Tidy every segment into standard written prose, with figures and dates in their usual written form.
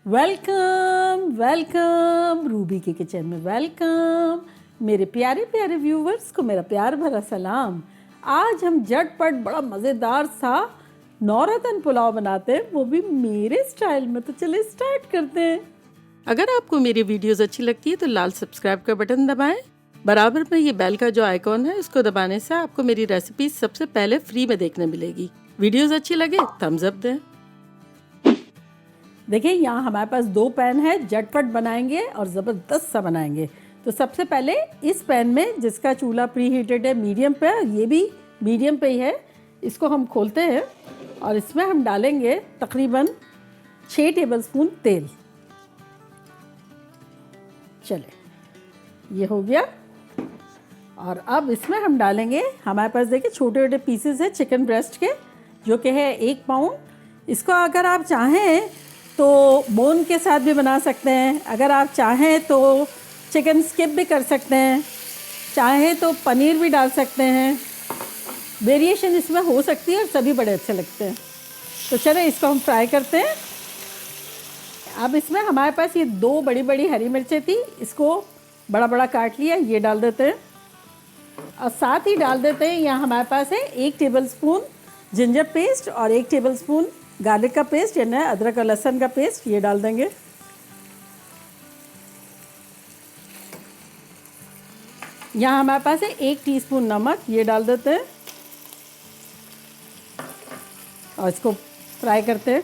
Welcome welcome Ruby के kitchen में welcome. मेरे प्यारे प्यारे व्यूवर्स को मेरा प्यार भरा सलाम। आज हम झटपट बड़ा मज़ेदार सा नौरतन पुलाव बनाते हैं, वो भी मेरे स्टाइल में। तो चलिए स्टार्ट करते हैं। अगर आपको मेरी वीडियोस अच्छी लगती है तो लाल सब्सक्राइब का बटन दबाएं। बराबर में ये बेल का जो आइकॉन है उसको दबाने से आपको मेरी रेसिपी सबसे पहले फ्री में देखने मिलेगी। वीडियोस अच्छी लगे थम्स अप दें। देखिए यहाँ हमारे पास 2 पैन है, झटपट बनाएंगे और ज़बरदस्त सा बनाएंगे। तो सबसे पहले इस पैन में, जिसका चूल्हा प्री हीटेड है मीडियम पे, ये भी मीडियम पे ही है, इसको हम खोलते हैं और इसमें हम डालेंगे तकरीबन 6 टेबलस्पून तेल। चले ये हो गया। और अब इसमें हम डालेंगे, हमारे पास देखिए छोटे छोटे पीसेस है चिकन ब्रेस्ट के, जो कि है 1 पाउंड। इसको अगर आप चाहें तो बोन के साथ भी बना सकते हैं, अगर आप चाहें तो चिकन स्किप भी कर सकते हैं, चाहें तो पनीर भी डाल सकते हैं। वेरिएशन इसमें हो सकती है और सभी बड़े अच्छे लगते हैं। तो चलो इसको हम फ्राई करते हैं। अब इसमें हमारे पास ये 2 बड़ी बड़ी हरी मिर्चें थी, इसको बड़ा बड़ा काट लिया, ये डाल देते हैं। और साथ ही डाल देते हैं, यहाँ हमारे पास है 1 टेबलस्पून जिंजर पेस्ट और 1 टेबलस्पून गार्लिक का पेस्ट, यानी अदरक और लहसुन का पेस्ट, ये डाल देंगे। यहाँ हमारे पास है 1 टीस्पून नमक, ये डाल देते हैं और इसको फ्राई करते हैं।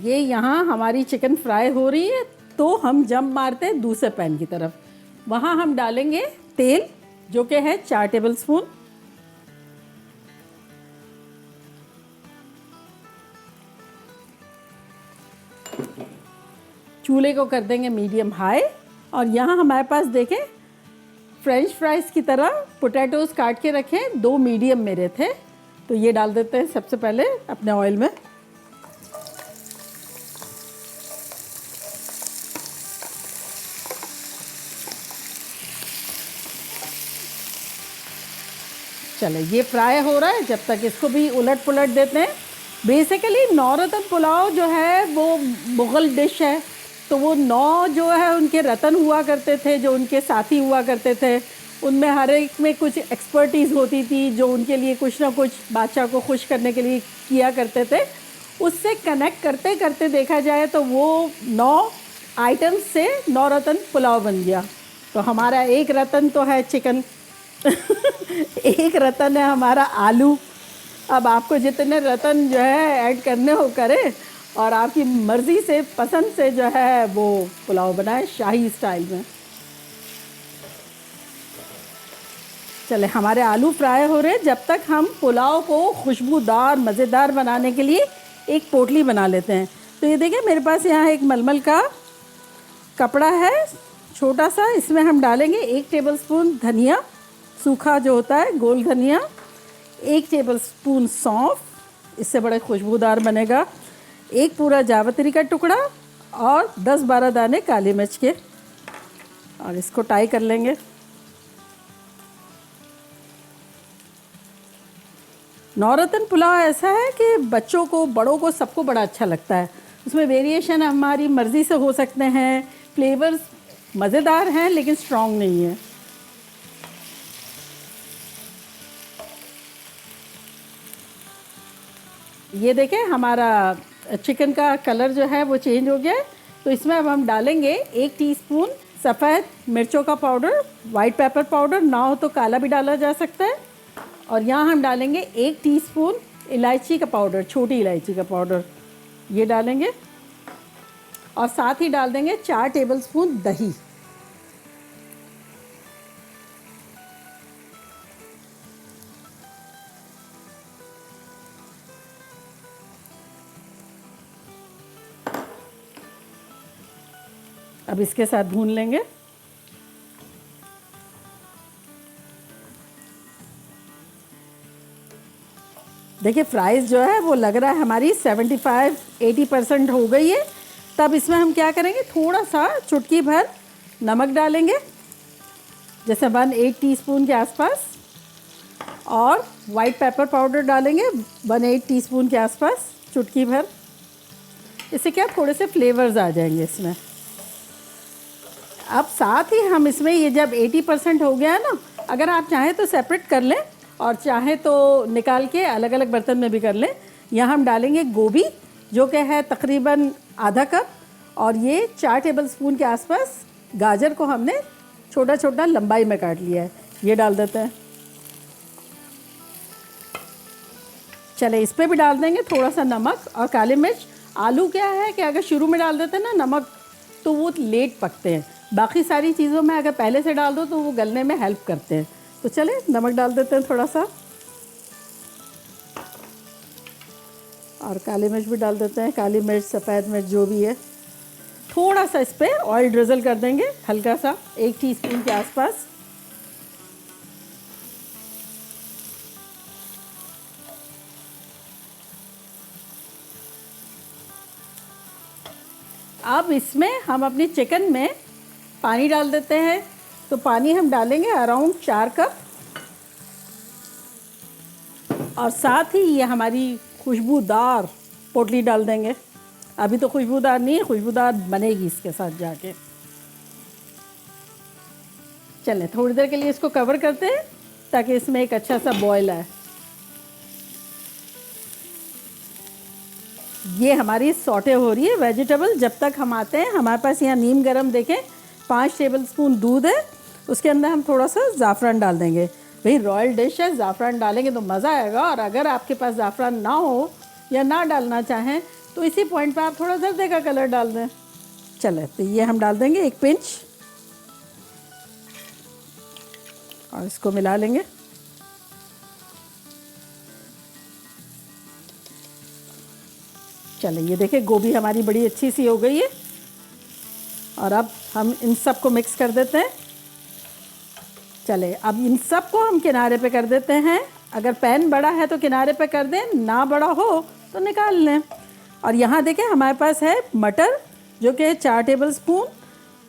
ये यहाँ हमारी चिकन फ्राई हो रही है, तो हम जंप मारते हैं दूसरे पैन की तरफ। वहाँ हम डालेंगे तेल, जो कि है 4 टेबलस्पून। चूल्हे को कर देंगे मीडियम हाई। और यहाँ हमारे पास देखें फ्रेंच फ्राइज़ की तरह पोटैटोज़ काट के रखें, 2 मीडियम मेरे थे, तो ये डाल देते हैं सबसे पहले अपने ऑयल में। चलो ये फ्राई हो रहा है, जब तक इसको भी उलट पुलट देते हैं। बेसिकली नौरतन पुलाव जो है वो मुग़ल डिश है, तो वो 9 जो है उनके रतन हुआ करते थे, जो उनके साथी हुआ करते थे। उनमें हर एक में कुछ एक्सपर्टीज़ होती थी, जो उनके लिए कुछ ना कुछ बादशाह को खुश करने के लिए किया करते थे। उससे कनेक्ट करते करते देखा जाए तो वो 9 आइटम्स से नौरतन पुलाव बन गया। तो हमारा एक रतन तो है चिकन एक रतन है हमारा आलू। अब आपको जितने रतन जो है ऐड करने हो करें, और आपकी मर्ज़ी से, पसंद से जो है वो पुलाव बनाएं शाही स्टाइल में। चले हमारे आलू फ्राई हो रहे हैं, जब तक हम पुलाव को खुशबूदार मज़ेदार बनाने के लिए एक पोटली बना लेते हैं। तो ये देखिए मेरे पास यहाँ एक मलमल का कपड़ा है छोटा सा, इसमें हम डालेंगे 1 टेबलस्पून धनिया सूखा जो होता है, गोल धनिया, 1 टेबलस्पून सौंफ, इससे बड़ा खुशबूदार बनेगा, 1 पूरा जावित्री का टुकड़ा और 10-12 दाने काली मिर्च के, और इसको टाई कर लेंगे। नौरतन पुलाव ऐसा है कि बच्चों को, बड़ों को, सबको बड़ा अच्छा लगता है। उसमें वेरिएशन हमारी मर्ज़ी से हो सकते हैं, फ्लेवर्स मज़ेदार हैं लेकिन स्ट्रॉन्ग नहीं है। ये देखें हमारा चिकन का कलर जो है वो चेंज हो गया है। तो इसमें अब हम डालेंगे 1 टीस्पून सफ़ेद मिर्चों का पाउडर, वाइट पेपर पाउडर, ना हो तो काला भी डाला जा सकता है। और यहाँ हम डालेंगे 1 टीस्पून इलायची का पाउडर, छोटी इलायची का पाउडर, ये डालेंगे। और साथ ही डाल देंगे 4 टेबलस्पून दही। अब इसके साथ भून लेंगे। देखिए फ्राइज़ जो है वो लग रहा है हमारी 75-80% हो गई है। तब इसमें हम क्या करेंगे, थोड़ा सा चुटकी भर नमक डालेंगे, जैसे 1/8 टीस्पून के आसपास, और वाइट पेपर पाउडर डालेंगे 1/8 टीस्पून के आसपास। चुटकी भर। इससे क्या थोड़े से फ्लेवर्स आ जाएंगे इसमें। अब साथ ही हम इसमें ये जब 80% हो गया है ना, अगर आप चाहें तो सेपरेट कर लें और चाहे तो निकाल के अलग अलग बर्तन में भी कर लें। यहाँ हम डालेंगे गोभी जो कि है तकरीबन आधा कप, और ये 4 टेबलस्पून के आसपास गाजर को हमने छोटा छोटा लंबाई में काट लिया है, ये डाल देते हैं। चले इस पर भी डाल देंगे थोड़ा सा नमक और काली मिर्च। आलू क्या है कि अगर शुरू में डाल देते हैं ना नमक तो वो लेट पकते हैं, बाकी सारी चीज़ों में अगर पहले से डाल दो तो वो गलने में हेल्प करते हैं। तो चले नमक डाल देते हैं थोड़ा सा, और काली मिर्च भी डाल देते हैं, काली मिर्च सफ़ेद मिर्च जो भी है। थोड़ा सा इस पर ऑयल ड्रिजल कर देंगे, हल्का सा 1 टीस्पून के आसपास। अब इसमें हम अपनी चिकन में पानी डाल देते हैं। तो पानी हम डालेंगे अराउंड 4 कप, और साथ ही ये हमारी खुशबूदार पोटली डाल देंगे। अभी तो खुशबूदार नहीं है, खुशबूदार बनेगी इसके साथ जाके। चलें थोड़ी देर के लिए इसको कवर करते हैं ताकि इसमें एक अच्छा सा बॉयल आए। ये हमारी सॉटे हो रही है वेजिटेबल। जब तक हम आते हैं हमारे पास यहाँ नीम गरम देखें 5 टेबलस्पून दूध है, उसके अंदर हम थोड़ा सा ज़ाफ़रान डाल देंगे। भाई रॉयल डिश है, ज़ाफ़रान डालेंगे तो मज़ा आएगा। और अगर आपके पास ज़ाफ़रान ना हो या ना डालना चाहें तो इसी पॉइंट पर आप थोड़ा जर्दे का कलर डाल दें। चले तो ये हम डाल देंगे 1 पिंच, और इसको मिला लेंगे। चले ये देखिए गोभी हमारी बड़ी अच्छी सी हो गई है, और अब हम इन सब को मिक्स कर देते हैं। चले अब इन सब को हम किनारे पे कर देते हैं। अगर पैन बड़ा है तो किनारे पे कर दें, ना बड़ा हो तो निकाल लें। और यहाँ देखें हमारे पास है मटर जो कि 4 टेबलस्पून,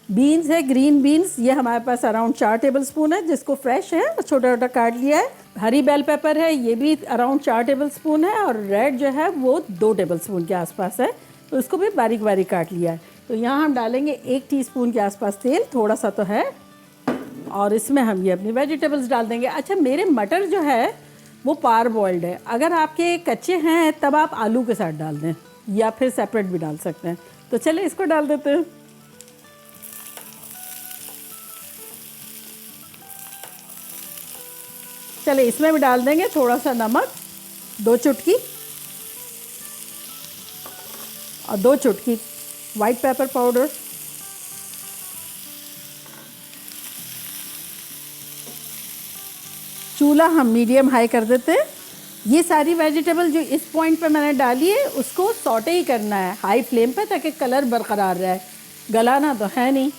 बीन्स है ग्रीन बीन्स, ये हमारे पास अराउंड 4 टेबलस्पून है, जिसको फ्रेश है और छोटा छोटा काट लिया है। हरी बेल पेपर है, ये भी अराउंड 4 टेबलस्पून है, और रेड जो है वो 2 टेबलस्पून के आसपास है, तो इसको भी बारीक बारीक काट लिया है। तो यहाँ हम डालेंगे 1 टीस्पून के आसपास तेल, थोड़ा सा तो है, और इसमें हम ये अपनी वेजिटेबल्स डाल देंगे। अच्छा मेरे मटर जो है वो पार बॉइल्ड है, अगर आपके कच्चे हैं तब आप आलू के साथ डाल दें या फिर सेपरेट भी डाल सकते हैं। तो चले इसको डाल देते हैं। चले इसमें भी डाल देंगे थोड़ा सा नमक, 2 चुटकी, और 2 चुटकी वाइट पेपर पाउडर। चूल्हा हम मीडियम हाई कर देते हैं। ये सारी वेजिटेबल जो इस पॉइंट पे मैंने डाली है उसको सॉटे ही करना है हाई फ्लेम पे, ताकि कलर बरकरार रहे, गलाना तो है नहीं।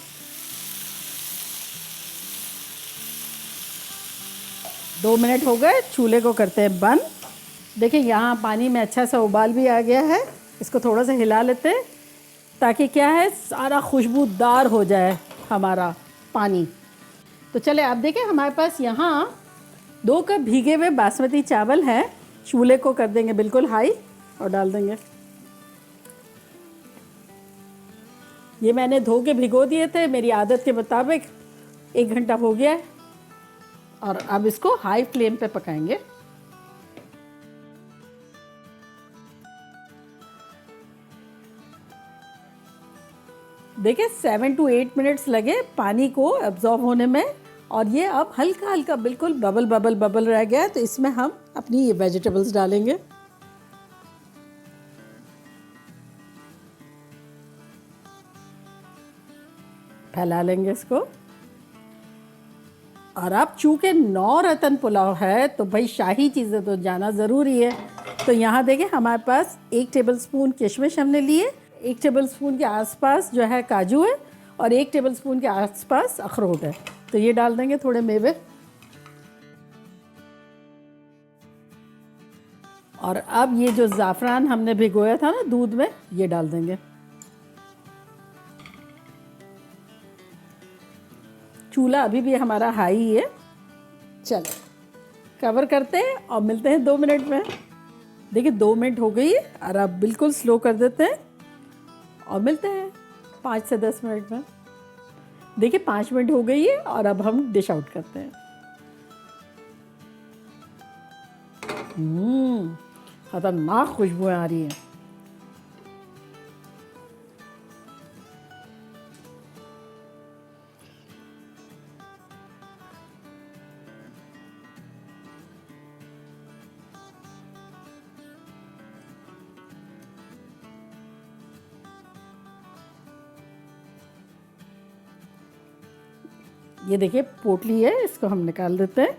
दो मिनट हो गए, चूल्हे को करते हैं बंद। देखिए यहाँ पानी में अच्छा सा उबाल भी आ गया है, इसको थोड़ा सा हिला लेते हैं ताकि क्या है सारा खुशबूदार हो जाए हमारा पानी। तो चले आप देखें हमारे पास यहाँ 2 कप भीगे हुए बासमती चावल हैं। चूल्हे को कर देंगे बिल्कुल हाई और डाल देंगे। ये मैंने धो के भिगो दिए थे मेरी आदत के मुताबिक, 1 घंटा हो गया है, और अब इसको हाई फ्लेम पे पकाएंगे। देखिए 7 to 8 मिनट्स लगे पानी को एब्जॉर्ब होने में, और ये अब हल्का हल्का बिल्कुल बबल बबल बबल रह गया है। तो इसमें हम अपनी ये वेजिटेबल्स डालेंगे। फैला लेंगे इसको। और अब चूँकि 9 रतन पुलाव है तो भाई शाही चीज़ें तो जाना ज़रूरी है। तो यहाँ देखें हमारे पास 1 टेबलस्पून किशमिश हमने लिए, 1 टेबलस्पून के आसपास जो है काजू है, और 1 टेबलस्पून के आसपास अखरोट है। तो ये डाल देंगे थोड़े मेवे। और अब ये जो ज़ाफ़रान हमने भिगोया था ना दूध में, ये डाल देंगे। चूल्हा अभी भी हमारा हाई है। चलो कवर करते हैं और मिलते हैं 2 मिनट में। देखिए 2 मिनट हो गई है और अब बिल्कुल स्लो कर देते हैं और मिलते हैं 5 से 10 मिनट में। देखिए 5 मिनट हो गई है और अब हम डिश आउट करते हैं। खतरनाक खुशबुएं आ रही हैं। ये देखिए पोटली है, इसको हम निकाल देते हैं।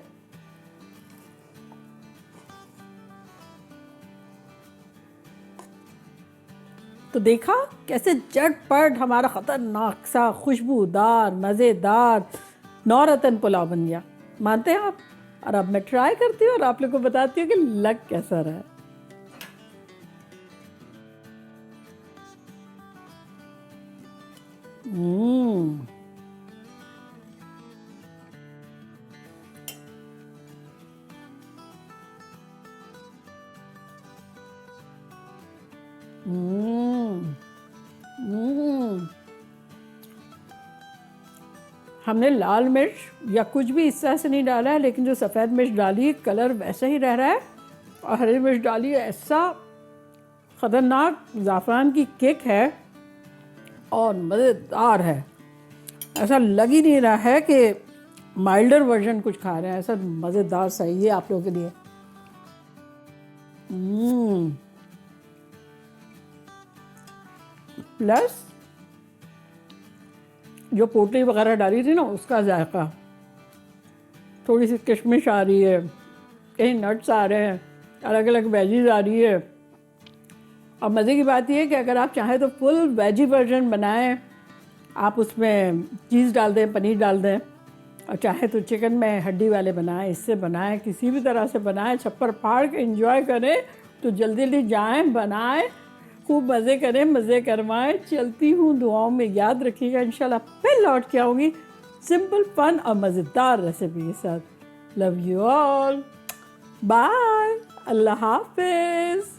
तो देखा कैसे झटपट हमारा खतरनाक सा खुशबूदार मज़ेदार नौरतन पुलाव बन गया। मानते हैं आप? और अब मैं ट्राई करती हूँ और आप लोग को बताती हूँ कि लग कैसा रहा। हम्म हम्म हम्म हमने लाल मिर्च या कुछ भी इस तरह से नहीं डाला है, लेकिन जो सफ़ेद मिर्च डाली है कलर वैसा ही रह रहा है, और हरी मिर्च डाली है, ऐसा ख़तरनाक ज़ाफ़रान की किक है और मज़ेदार है। ऐसा लग ही नहीं रहा है कि माइल्डर वर्जन कुछ खा रहे हैं, ऐसा मज़ेदार सही है आप लोगों के लिए। प्लस जो पोटली वगैरह डाली थी ना उसका जायका, थोड़ी सी किशमिश आ रही है, कहीं नट्स आ रहे हैं, अलग अलग वेजीज आ रही है। और मज़े की बात यह है कि अगर आप चाहें तो फुल वेजी वर्जन बनाएं, आप उसमें चीज़ डाल दें, पनीर डाल दें, और चाहे तो चिकन में हड्डी वाले बनाएं, इससे बनाएं, किसी भी तरह से बनाएं, छप्पर फाड़ के एंजॉय करें। तो जल्दी जल्दी जाएं, बनाएं, खूब मज़े करें, मज़े करवाएं। चलती हूँ दुआओं में, याद रखिएगा। इंशाल्लाह फिर लौट के आऊँगी सिंपल फन और मज़ेदार रेसिपी के साथ। लव यू ऑल, बाय, अल्लाह हाफिज़।